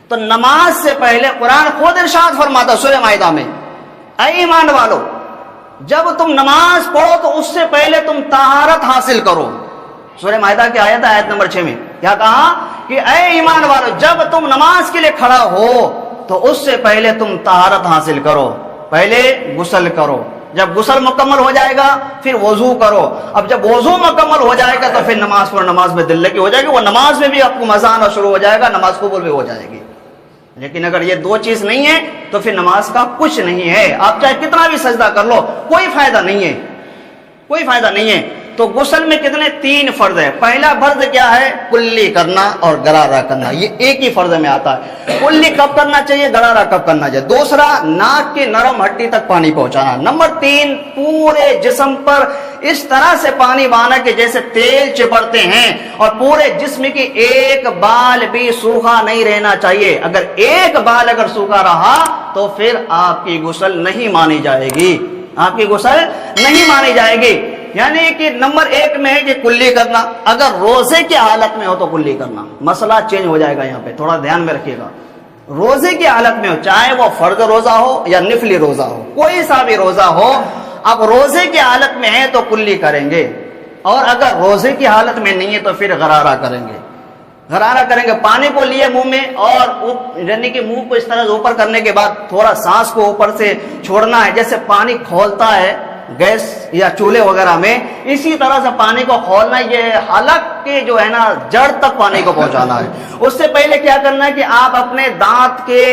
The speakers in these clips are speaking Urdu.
تو نماز سے پہلے قرآن خود ارشاد فرماتا سورہ مائدہ میں، اے ایمان والو جب تم نماز پڑھو تو اس سے پہلے تم طہارت حاصل کرو۔ سورہ مائدہ کی آیت ہے، آیت نمبر 6 میں کیا کہا کہ اے ایمان والو جب تم نماز کے لیے کھڑا ہو تو اس سے پہلے تم طہارت حاصل کرو، پہلے غسل کرو، جب غسل مکمل ہو جائے گا پھر وضو کرو، اب جب وضو مکمل ہو جائے گا تو پھر نماز پڑھو، نماز میں دل لگی ہو جائے گی، وہ نماز میں بھی آپ کو مزہ آنا شروع ہو جائے گا، نماز قبول بھی ہو جائے گی۔ لیکن اگر یہ دو چیز نہیں ہے تو پھر نماز کا کچھ نہیں ہے، آپ چاہے کتنا بھی سجدہ کر لو کوئی فائدہ نہیں ہے، کوئی فائدہ نہیں ہے۔ تو غسل میں کتنے؟ 3 فرض ہے۔ پہلا فرض کیا ہے؟ کلی کرنا اور غرارہ کرنا، یہ ایک ہی فرض میں آتا ہے۔ کلی کب کرنا چاہیے، غرارہ کب کرنا چاہیے۔ دوسرا ناک کی نرم ہڈی تک پانی پہنچانا۔ نمبر 3 پورے جسم پر اس طرح سے پانی بہانا کہ جیسے تیل چپڑتے ہیں، اور پورے جسم کی ایک بال بھی سوکھا نہیں رہنا چاہیے۔ اگر ایک بال اگر سوکھا رہا تو پھر آپ کی غسل نہیں مانی جائے گی، آپ کی غسل نہیں مانی جائے گی۔ یعنی کہ نمبر 1 میں ہے کہ کلی کرنا، اگر روزے کی حالت میں ہو تو کلی کرنا۔ مسئلہ چینج ہو جائے گا یہاں پہ، تھوڑا دھیان میں رکھیے گا۔ روزے کی حالت میں ہو، چاہے وہ فرض روزہ ہو یا نفلی روزہ ہو، کوئی سا بھی روزہ ہو، اب روزے کی حالت میں ہے تو کلی کریں گے، اور اگر روزے کی حالت میں نہیں ہے تو پھر غرارہ کریں گے۔ غرارہ کریں گے، پانی کو لیے منہ میں، اور یعنی کہ منہ کو اس طرح سے اوپر کرنے کے بعد تھوڑا سانس کو اوپر سے چھوڑنا ہے، جیسے پانی کھولتا ہے گیس یا چولہے وغیرہ میں، اسی طرح سے پانی کو کھولنا، یہ حلق کے جو ہے نا جڑ تک پانی کو پہنچانا ہے۔ اس سے پہلے کیا کرنا ہے کہ آپ اپنے دانت کے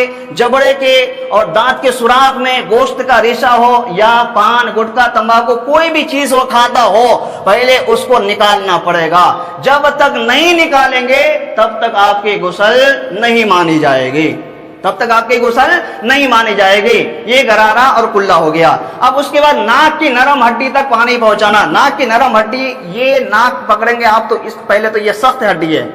جبڑے کے اور دانت کے سوراخ میں گوشت کا ریشہ ہو یا پان گٹکا تمباکو کوئی بھی چیز وہ کھاتا ہو، پہلے اس کو نکالنا پڑے گا۔ جب تک نہیں نکالیں گے تب تک آپ کی غسل نہیں مانی جائے گی، تب تک آپ کی غسل نہیں مانی جائے گی۔ یہ غرارہ اور کلہ ہو گیا۔ اب اس کے بعد ناک کی نرم ہڈی تک پانی پہنچانا۔ ناک کی نرم ہڈی، یہ ناک پکڑیں گے آپ تو اس پہلے تو یہ سخت ہڈی ہے،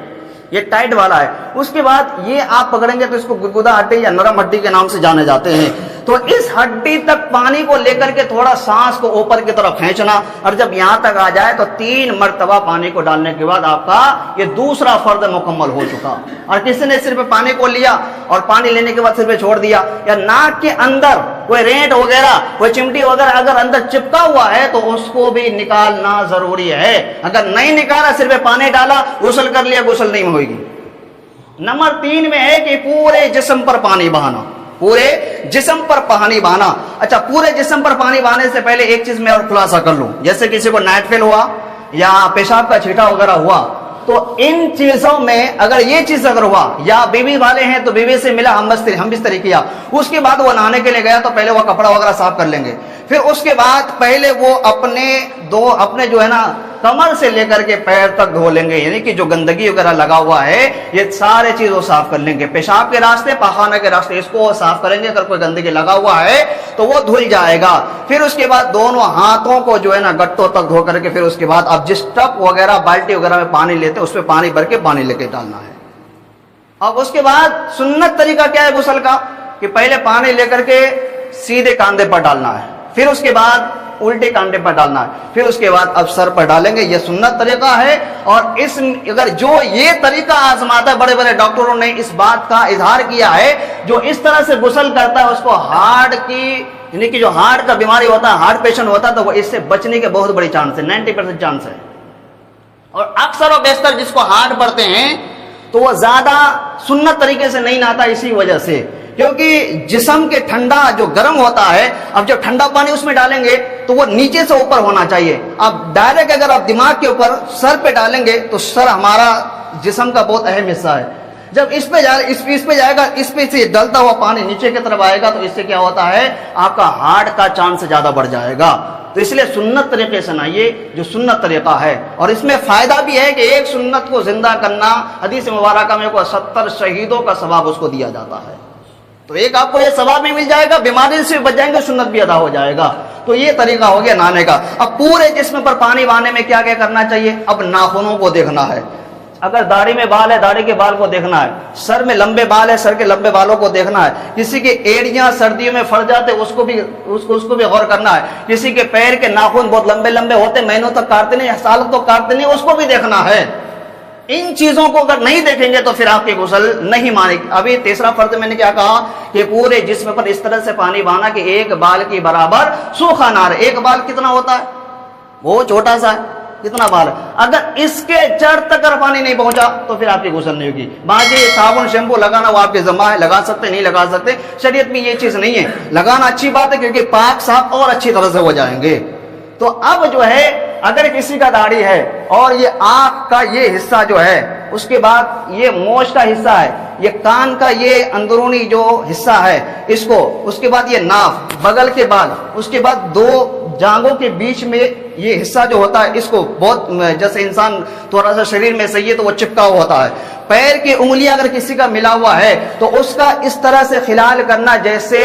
یہ ٹائٹ والا ہے، اس کے بعد یہ آپ پکڑیں گے تو اس کو گدگدہ ہڈی یا نرم ہڈی کے نام سے جانے جاتے ہیں۔ تو اس ہڈی تک پانی کو لے کر کے تھوڑا سانس کو اوپر کی طرف کھینچنا، اور جب یہاں تک آ جائے تو 3 مرتبہ پانی کو ڈالنے کے بعد آپ کا یہ دوسرا فرض مکمل ہو چکا۔ اور کسی نے صرف پانی کو لیا اور پانی لینے کے بعد صرف چھوڑ دیا، یا ناک کے اندر کوئی رینٹ وغیرہ کوئی چمٹی وغیرہ اگر اندر چپکا ہوا ہے تو اس کو بھی نکالنا ضروری ہے۔ اگر نہیں نکالا صرف پانی ڈالا غسل کر لیا، غسل نہیں ہوئے گی۔ نمبر 3 میں ہے کہ پورے جسم پر پانی بہانا، پورے جسم پر پانی بہانا۔ اچھا، پورے جسم پر پانی بہانے سے پہلے ایک چیز میں اور خلاصہ کر لوں، جیسے کسی کو نائٹ فیل ہوا یا پیشاب کا چھیٹا وغیرہ ہوا، تو ان چیزوں میں اگر یہ چیز اگر ہوا، یا بیوی والے ہیں تو بیوی سے ملا ہم بستری کیا، اس کے بعد وہ نہانے کے لیے گیا تو پہلے وہ کپڑا وغیرہ صاف کر لیں گے، پھر اس کے بعد پہلے وہ اپنے جو ہے نا کمر سے لے کر کے پیر تک دھو لیں گے، یعنی کہ جو گندگی وغیرہ لگا ہوا ہے یہ سارے چیز وہ صاف کر لیں گے۔ پیشاب کے راستے، پاخانہ کے راستے، اس کو وہ صاف کریں گے، اگر کوئی گندگی لگا ہوا ہے تو وہ دھل جائے گا۔ پھر اس کے بعد دونوں ہاتھوں کو جو ہے نا گٹوں تک دھو کر کے پھر اس کے بعد اب جس ٹپ وغیرہ بالٹی وغیرہ میں پانی لیتے اس میں پانی بھر کے پانی لے کے ڈالنا ہے۔ اب اس کے بعد سنت طریقہ کیا ہے غسل کا، کہ پہلے پانی لے کر کے سیدھے کاندھے پر ڈالنا ہے، پھر اس کے بعد الٹے کانٹے پر ڈالنا ہے، پھر اس کے بعد اب سر پر ڈالیں گے۔ یہ سنت طریقہ ہے، اور اگر جو یہ طریقہ آزماتا ہے، بڑے بڑے ڈاکٹروں نے اس بات کا اظہار کیا ہے، جو اس طرح سے غسل کرتا ہے اس کو ہارٹ کی، یعنی کہ جو ہارٹ کا بیماری ہوتا ہے، ہارٹ پیشنٹ ہوتا ہے، تو وہ اس سے بچنے کے بہت بڑی چانس ہے، 90% چانس ہے۔ اور اکثر و بیشتر جس کو ہارٹ پڑتے ہیں تو وہ زیادہ سنت طریقے سے نہیں نہاتا، اسی وجہ سے، کیونکہ جسم کے ٹھنڈا جو گرم ہوتا ہے، اب جب ٹھنڈا پانی اس میں ڈالیں گے تو وہ نیچے سے اوپر ہونا چاہیے۔ اب ڈائریکٹ اگر آپ دماغ کے اوپر سر پہ ڈالیں گے تو سر ہمارا جسم کا بہت اہم حصہ ہے، جب اس پہ جائے گا، اس پہ سے ڈلتا ہوا پانی نیچے کی طرف آئے گا تو اس سے کیا ہوتا ہے، آپ کا ہارٹ کا چانس زیادہ بڑھ جائے گا۔ تو اس لیے سنت طریقے سے نہائیے، جو سنت طریقہ ہے، اور اس میں فائدہ بھی ہے کہ ایک سنت کو زندہ کرنا، حدیث مبارکہ میں 70 شہیدوں کا ثواب اس کو دیا جاتا ہے، تو ایک آپ کو یہ ثواب بھی مل جائے گا، بیماری سے بچ جائیں گے، سنت بھی ادا ہو جائے گا۔ تو یہ طریقہ ہو گیا نہانے کا۔ اب پورے جسم پر پانی بہانے میں کیا کیا کرنا چاہیے، اب ناخنوں کو دیکھنا ہے، اگر داڑھی میں بال ہے داڑھی کے بال کو دیکھنا ہے، سر میں لمبے بال ہے سر کے لمبے بالوں کو دیکھنا ہے، کسی کے ایڑیاں سردیوں میں پھٹ جاتے اس کو بھی غور کرنا ہے، کسی کے پیر کے ناخن بہت لمبے لمبے ہوتے، مہینوں تک کاٹتے نہیں، سالوں تک کاٹتے نہیں، اس کو بھی دیکھنا ہے۔ ان چیزوں کو اگر نہیں دیکھیں گے تو پھر آپ کی غسل نہیں مانے گی۔ ابھی تیسرا فرض میں نے کیا کہا کہ پورے جسم پر اس طرح سے پانی بہانا کہ ایک بال کی برابر سوکھا نہ رہے۔ ایک بال کتنا ہوتا ہے؟ وہ چھوٹا سا ہے، کتنا بال ہے، اگر اس کے جڑ تک اگر پانی نہیں پہنچا تو پھر آپ کی غسل نہیں ہوگی۔ باقی صابن شیمپو لگانا وہ آپ کے ذمہ ہے، لگا سکتے نہیں لگا سکتے، شریعت میں یہ چیز نہیں ہے۔ لگانا اچھی بات ہے کیونکہ پاک صاف اور اچھی طرح سے ہو جائیں گے۔ تو اب جو ہے اگر کسی کا داڑھی ہے اور یہ آنکھ کا یہ حصہ جو ہے، اس کے بعد یہ مونچھ کا حصہ ہے، یہ کان کا یہ اندرونی جو حصہ ہے اس کو، اس کے بعد یہ ناف، بغل کے بعد، اس کے بعد دو جانگوں کے بیچ میں یہ حصہ جو ہوتا ہے اس کو بہت جیسے انسان تھوڑا سا شریر میں صحیح ہے تو وہ چپکا ہوا ہوتا ہے۔ پیر کی انگلیاں اگر کسی کا ملا ہوا ہے تو اس کا اس طرح سے خلال کرنا جیسے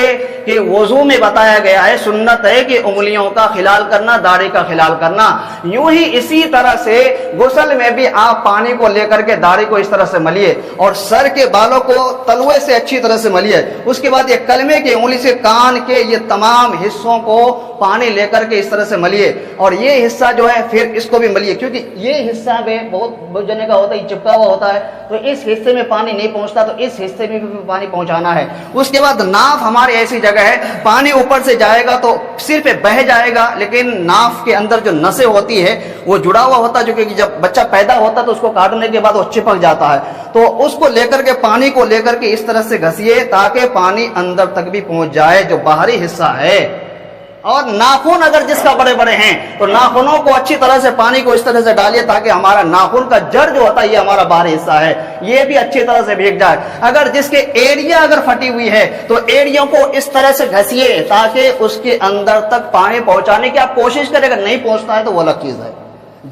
کہ وضو میں بتایا گیا ہے، سنت ہے کہ انگلیوں کا خلال کرنا، داڑھی کا خلال کرنا، یوں ہی اسی طرح سے غسل میں بھی آپ پانی کو لے کر کے داڑھی کو اس طرح سے ملیے اور سر کے بالوں کو تلوے سے اچھی طرح سے ملیے۔ اس کے بعد یہ کلمے کی انگلی سے کان کے یہ تمام حصوں کو پانی لے کر کے اس طرح سے ملیے اور یہ حصہ جو ہے پھر اس کو بھی ملیے، کیونکہ یہ حصہ بھی بہت جنے کا ہوتا ہے، چپکا ہوا ہوتا ہے، تو اس حصے میں پانی نہیں پہنچتا تو اس حصے میں بھی پانی پہنچانا ہے۔ اس کے بعد ناف ہماری ایسی جگہ ہے، پانی اوپر سے جائے گا تو صرف بہہ جائے گا، لیکن ناف کے اندر جو نسیں ہوتی ہے وہ جڑا ہوا ہوتا ہے، جو کہ جب بچہ پیدا ہوتا ہے تو اس کو کاٹنے کے بعد وہ چپک جاتا ہے، تو اس کو لے کر کے پانی کو لے کر کے اس طرح سے گھسیے تاکہ پانی اندر تک بھی پہنچ جائے جو باہری حصہ ہے۔ اور ناخن اگر جس کا بڑے بڑے ہیں تو ناخنوں کو اچھی طرح سے پانی کو اس طرح سے ڈالیے تاکہ ہمارا ناخن کا جڑ جو ہوتا ہے یہ ہمارا باہری حصہ ہے یہ بھی اچھی طرح سے بھیگ جائے۔ اگر جس کے ایڑیاں اگر پھٹی ہوئی ہے تو ایڑیوں کو اس طرح سے گھسیے تاکہ اس کے اندر تک پانی پہنچانے کی آپ کوشش کریں، اگر نہیں پہنچتا ہے تو وہ الگ چیز ہے۔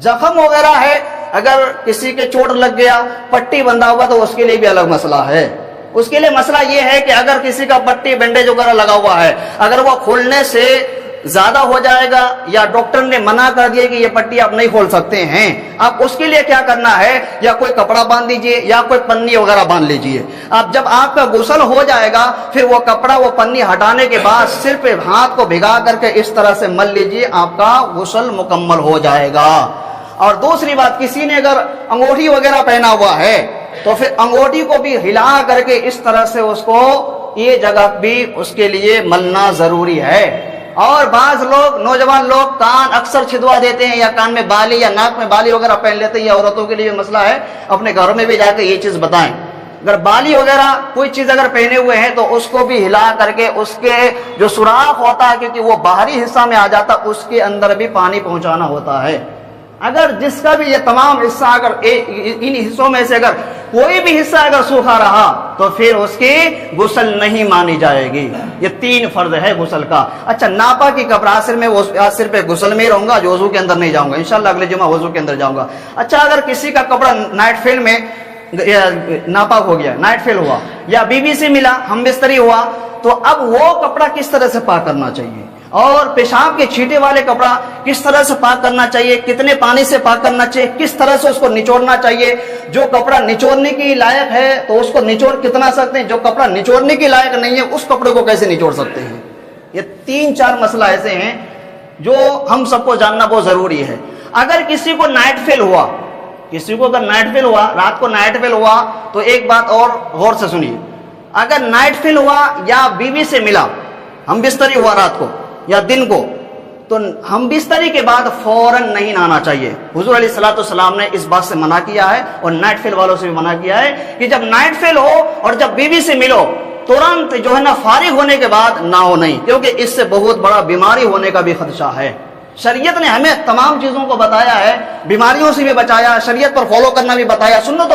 زخم وغیرہ ہے، اگر کسی کے چوٹ لگ گیا، پٹی بندھا ہوا تو اس کے لیے بھی الگ مسئلہ ہے۔ اس کے لیے مسئلہ یہ ہے کہ اگر کسی کا پٹی بینڈیج وغیرہ لگا ہوا ہے، اگر وہ کھولنے سے زیادہ ہو جائے گا یا ڈاکٹر نے منع کر دیا کہ یہ پٹی آپ نہیں کھول سکتے ہیں، آپ اس کے لیے کیا کرنا ہے، یا کوئی کپڑا باندھ دیجئے یا کوئی پنی وغیرہ باندھ لیجئے۔ اب جب آپ کا غسل ہو جائے گا پھر وہ کپڑا وہ پنی ہٹانے کے بعد صرف ہاتھ کو بھگا کر کے اس طرح سے مل لیجئے، آپ کا غسل مکمل ہو جائے گا۔ اور دوسری بات، کسی نے اگر انگوٹھی وغیرہ پہنا ہوا ہے تو پھر انگوٹھی کو بھی ہلا کر کے اس طرح سے اس کو یہ جگہ بھی اس کے لیے ملنا ضروری ہے۔ اور بعض لوگ نوجوان لوگ کان اکثر چھدوا دیتے ہیں یا کان میں بالی یا ناک میں بالی وغیرہ پہن لیتے ہیں، یا عورتوں کے لیے مسئلہ ہے، اپنے گھروں میں بھی جا کے یہ چیز بتائیں۔ اگر بالی وغیرہ کوئی چیز اگر پہنے ہوئے ہیں تو اس کو بھی ہلا کر کے اس کے جو سوراخ ہوتا ہے کیونکہ وہ باہری حصہ میں آ جاتا اس کے اندر بھی پانی پہنچانا ہوتا ہے۔ اگر جس کا بھی یہ تمام حصہ اگر ان حصوں میں سے اگر کوئی بھی حصہ اگر سوکھا رہا تو پھر اس کی غسل نہیں مانی جائے گی۔ یہ 3 فرض ہے غسل کا۔ اچھا، ناپا کی کپڑا میں وہ صرف غسل میں ہی رہوں گا، جو وضو کے اندر نہیں جاؤں گا، انشاءاللہ اگلے جمعہ وضو کے اندر جاؤں گا۔ اچھا، اگر کسی کا کپڑا نائٹ فیل میں ناپاک ہو گیا، نائٹ فیل ہوا یا بی بی سے ملا، ہم بستری ہوا، تو اب وہ کپڑا کس طرح سے پاک کرنا چاہیے، اور پیشاب کے چھینٹے والے کپڑا کس طرح سے پاک کرنا چاہیے، کتنے پانی سے پاک کرنا چاہیے، کس طرح سے اس کو نچوڑنا چاہیے۔ جو کپڑا نچوڑنے کی لائق ہے تو اس کو نچوڑ کتنا سکتے ہیں، جو کپڑا نچوڑنے کی لائق نہیں ہے اس کپڑے کو کیسے نچوڑ سکتے ہیں۔ یہ 3-4 مسئلہ ایسے ہیں جو ہم سب کو جاننا بہت ضروری ہے۔ اگر کسی کو نائٹ فیل ہوا، کسی کو اگر نائٹ فیل ہوا، رات کو نائٹ فیل ہوا، تو ایک بات اور غور سے سنیے، اگر نائٹ فیل ہوا یا بیوی سے ملا، ہم بستری ہوا رات کو یا دن کو، تو ہم بستری کے بعد فوراً نہیں نہانا چاہیے۔ حضور علیہ الصلوۃ والسلام نے اس بات سے منع کیا ہے اور نائٹ فیل والوں سے بھی منع کیا ہے کہ جب نائٹ فیل ہو اور جب بیوی سے ملو ترنت جو ہے نا فارغ ہونے کے بعد نہاؤ نہیں، کیونکہ اس سے بہت بڑا بیماری ہونے کا بھی خدشہ ہے۔ شریعت نے ہمیں تمام چیزوں کو بتایا ہے، بیماریوں سے بھی بچایا، شریعت پر فالو کرنا بھی بتایا، سنتوں